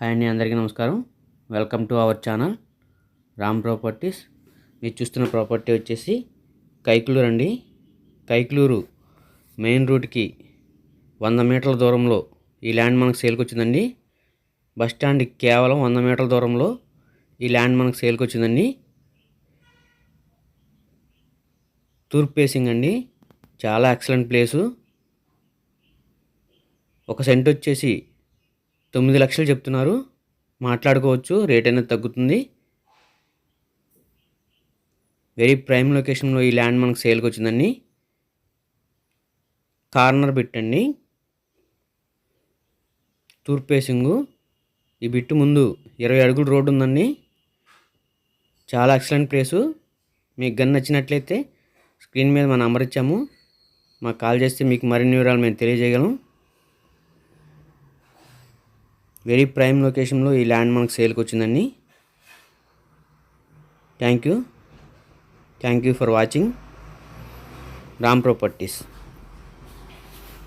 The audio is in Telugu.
హాయ్ అండి, అందరికీ నమస్కారం. Welcome to our channel Ram properties. మీరు చూస్తున్న ప్రాపర్టీ వచ్చేసి కైక్లూరు అండి. కైక్లూరు మెయిన్ రూట్కి 100 మీటర్ల దూరంలో ఈ ల్యాండ్ మనకు సేల్కి వచ్చిందండి. బస్ స్టాండ్కి కేవలం 100 మీటర్ల దూరంలో ఈ ల్యాండ్ మనకు సేల్కి వచ్చిందండి. తూర్పు ఫేసింగ్ అండి. చాలా ఎక్సలెంట్ ప్లేసు. ఒక సెంట్ వచ్చేసి 9 లక్షలు చెప్తున్నారు. మాట్లాడుకోవచ్చు, రేట్ అనేది తగ్గుతుంది. వెరీ ప్రైమ్ లొకేషన్లో ఈ ల్యాండ్ మనకు సేల్కి వచ్చిందండి. కార్నర్ బిట్ అండి, తూర్పు ఫేసింగు. ఈ బిట్టు ముందు 20 అడుగుల రోడ్డు ఉందండి. చాలా ఎక్సలెంట్ ప్లేసు. మీకు గన్ నచ్చినట్లయితే స్క్రీన్ మీద మా నంబర్ ఇచ్చాము, మాకు కాల్ చేస్తే మీకు మరిన్ని వివరాలు మేము తెలియజేయగలం. వెరీ ప్రైమ్ లొకేషన్లో ఈ ల్యాండ్ మనకు సేల్కి వచ్చిందండి. Thank you for watching Ram properties.